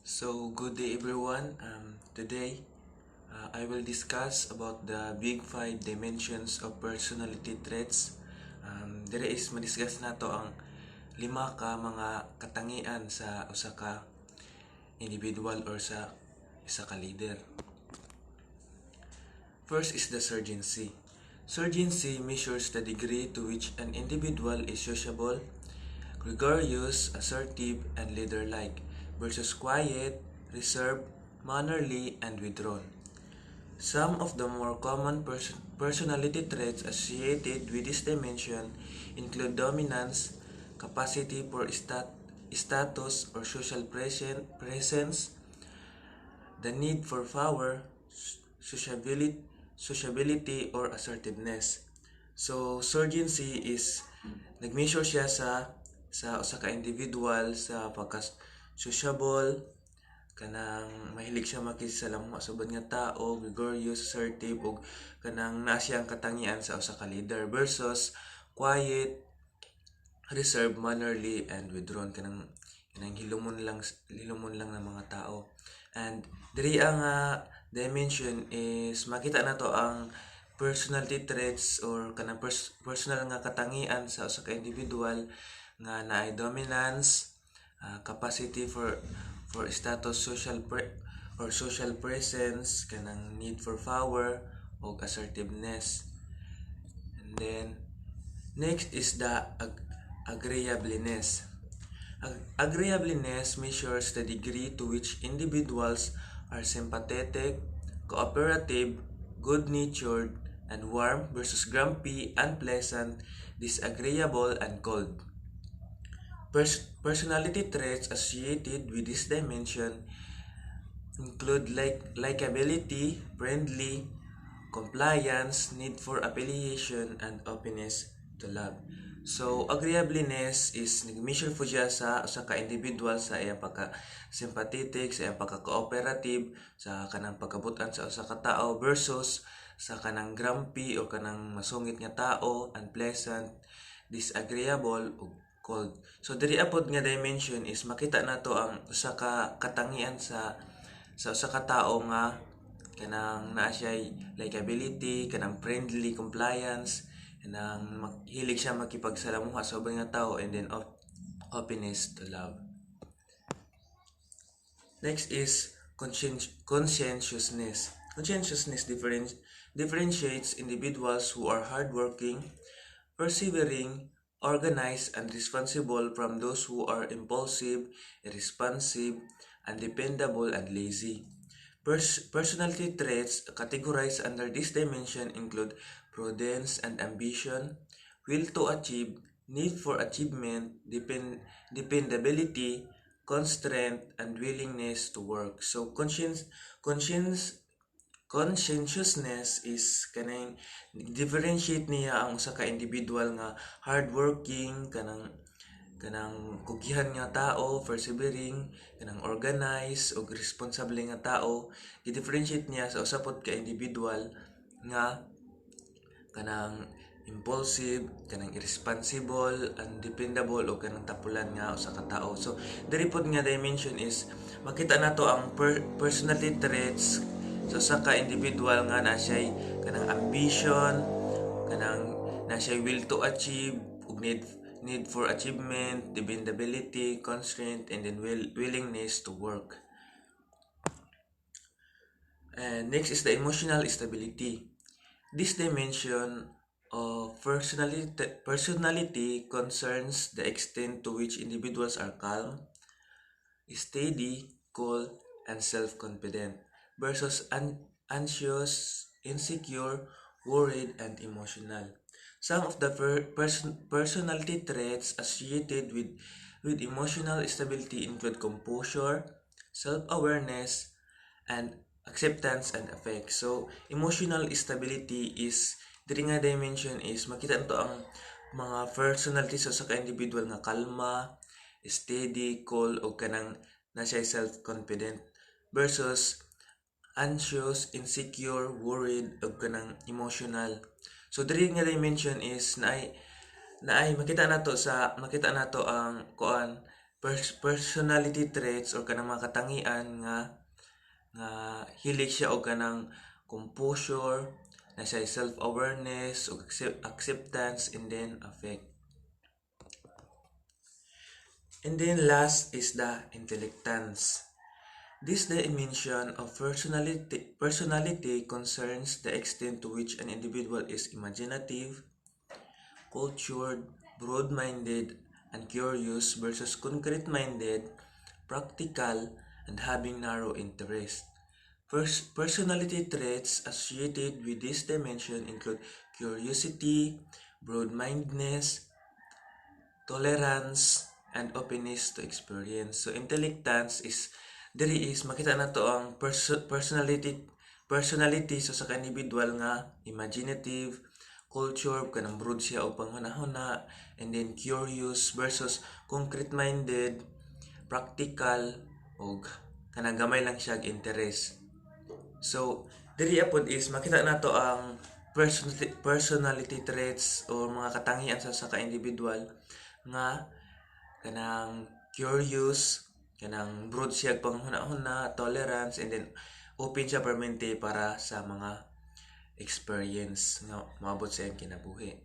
So, good day everyone. Today, I will discuss about the big five dimensions of personality traits. Dire is madiscuss nato ang lima ka mga katangian sa usa ka individual or sa isa ka leader. First is the surgency. Surgency measures the degree to which an individual is sociable, gregarious, assertive, and leader-like versus quiet, reserved, mannerly, and withdrawn. Some of the more common personality traits associated with this dimension include dominance, capacity for status or social presence, the need for power, sociability, sociability or assertiveness. So, surgency is nagmeasure siya sa usa ka individual sa pagka sociable, kanang mahilig siya makisalamuha sa ubang nga tao, gregarious, assertive, ug kanang naa siya ang katangian sa usa ka leader versus quiet, reserved, mannerly, and withdrawn, kanang hilumon lang ng mga tao. And diri ang dimension is makita nato ang personality traits or kanang personal nga katangian sa usa ka individual nga naay dominance, capacity for status, social presence, kanang need for power o assertiveness. And then next is the agreeableness. Agreeableness measures the degree to which individuals are sympathetic, cooperative, good-natured, and warm versus grumpy, unpleasant, disagreeable, and cold. Personality traits associated with this dimension include likability, friendly, compliance, need for affiliation, and openness to love. So, agreeableness is nag-measure po siya sa ka individual sa iyang pagka-sympathetic, sa iyang pagka-cooperative, sa kanang pagkabutan sa usa ka tao versus sa kanang grumpy o kanang masungit nga tao, unpleasant, disagreeable, o cold. So, diri apod nga dimension is makita nato ang usa ka katangian sa usa ka tao nga kanang naa siya likability, kanang friendly, compliance, kanang hilig siya makipagsalamuha sa ubang nga tao, and then openness to love. Next is conscientiousness. Conscientiousness differentiates individuals who are hardworking, persevering, organized, and responsible from those who are impulsive, irresponsive, undependable, and lazy. Personality traits categorized under this dimension include prudence and ambition, will to achieve, need for achievement, dependability, constraint, and willingness to work. So conscientiousness is kanang differentiate niya ang usa ka individual nga hardworking, kanang kugihan nga tao, persevering, kanang organized ug responsable nga tao. I-differentiate niya sa usapot ka individual nga kanang impulsive, kanang irresponsible, undependable o kanang tapulan nga usa ka tao. So diri pod nga dimension is makita nato ang personality traits sa usa ka individual nga na siya kanang ambition, kanang na siya will to achieve ug need for achievement, dependability, constraint, and then willingness to work. And next is the emotional stability. This dimension of personality concerns the extent to which individuals are calm, steady, cool, and self-confident versus anxious, insecure, worried, and emotional. Some of the personality traits associated with emotional stability include composure, self-awareness, and acceptance and affect. So, emotional stability is, diri nga dimension is, makita nito ang mga personalities sa ka individual nga kalma, steady, cool, o kanang na siya self-confident versus anxious, insecure, worried, o kanang emotional. So diri nga dimension is naay makita nato ang kuan personality traits or kanang mga katangian nga hilig siya og kanang composure, na siya self-awareness o acceptance, and then affect. And then last is the intellectance. This dimension of personality concerns the extent to which an individual is imaginative, cultured, broad-minded, and curious versus concrete-minded, practical, and having narrow interest. Personality traits associated with this dimension include curiosity, broad-mindedness, tolerance, and openness to experience. So intellectance is makita na to ang personality so sa individual nga imaginative, culture kanang broad siya o panghunahuna, and then curious versus concrete-minded, practical, o kanang gamay lang siya interest. So diri apod is makita nato ang personality traits o mga katangian sa ka-individual nga kanang curious, kanang broad siya panghuna-huna, tolerance, and then open siya permente para sa mga experience nga maabot sa iyang kinabuhi.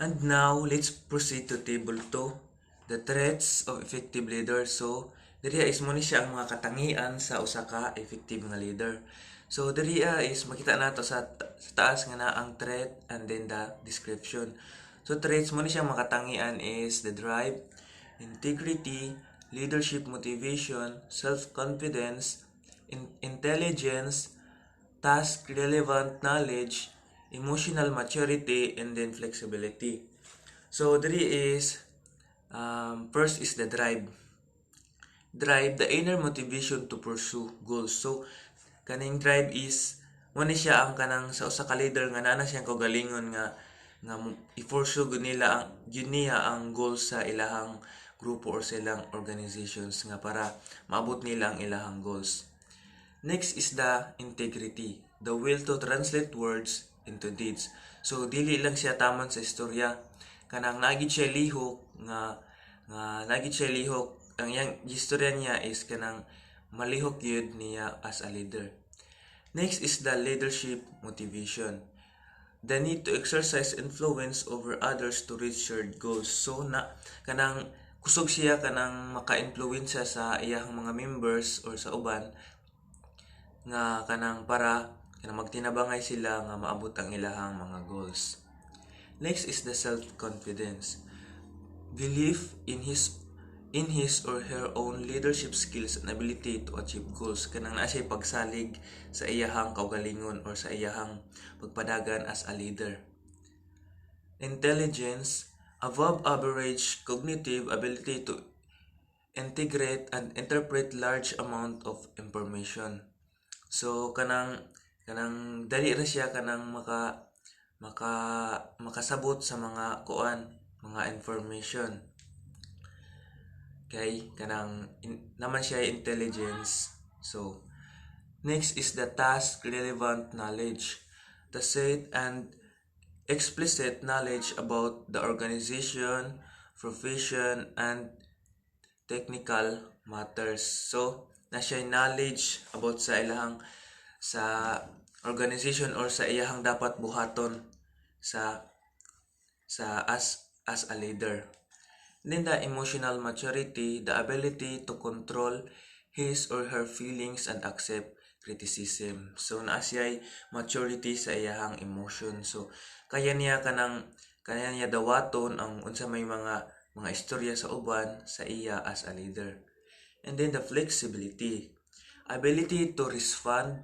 And now let's proceed to table 2, the traits of effective leader. So diriya is mo ni siya ang mga katangian sa usa ka effective nga leader. So diriya is makita nato sa taas nga na ang trait and then the description. So traits mo ni siya mga katangian is the drive, integrity, leadership motivation, self-confidence, intelligence, task-relevant knowledge, emotional maturity, and then flexibility. So diri is first is the drive. Drive, the inner motivation to pursue goals. So kaning drive is mo ni siya ang kanang sa usa ka leader nga naa siyang kaugalingon nga i-pursue nila ang goals sa ilahang grupo or sa ilang organizations nga para maabot nila ang ilahang goals. Next is the integrity, the will to translate words into deeds. So dili lang siya taman sa istorya, kanang nagid siya lihok nga nagid siya lihok ang iyang istorya niya is kanang malihok yun niya as a leader. Next is the leadership motivation, the need to exercise influence over others to reach shared goals. So kanang kusog siya kanang maka-influensya sa iyang mga members or sa uban nga kanang para kanang magtinabangay sila nga maabot ang ilahang mga goals. Next is the self-confidence, belief in his or her own leadership skills and ability to achieve goals. Kanang naa siya pagsalig sa iyahang kaugalingon or sa iyahang pagpadagan as a leader. Intelligence, above average cognitive ability to integrate and interpret large amount of information. So kanang dali ra siya kanang makasabot sa mga mga information. Okay, kanang naman siya intelligence. So next is the task relevant knowledge, the set and explicit knowledge about the organization, profession, and technical matters. So na siya knowledge about sa ilahang sa organization or sa iyahang dapat buhaton sa as a leader. Then the emotional maturity, the ability to control his or her feelings and accept criticism. So naa siya maturity sa iyahang emotion. So kaya niya dawaton ang unsa may mga istorya sa uban sa iya as a leader. And then the flexibility, ability to respond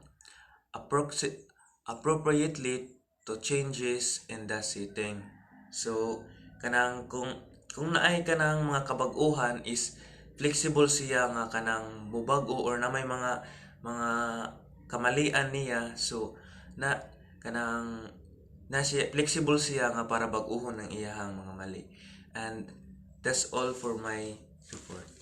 appropriately to changes in the setting. So kanang kung naay kanang mga kabag-uhan is flexible siya nga kanang mubag-o or na may mga kamalian niya. So siya flexible siya nga para bag-uhon ng iyahang mga mali. And that's all for my report.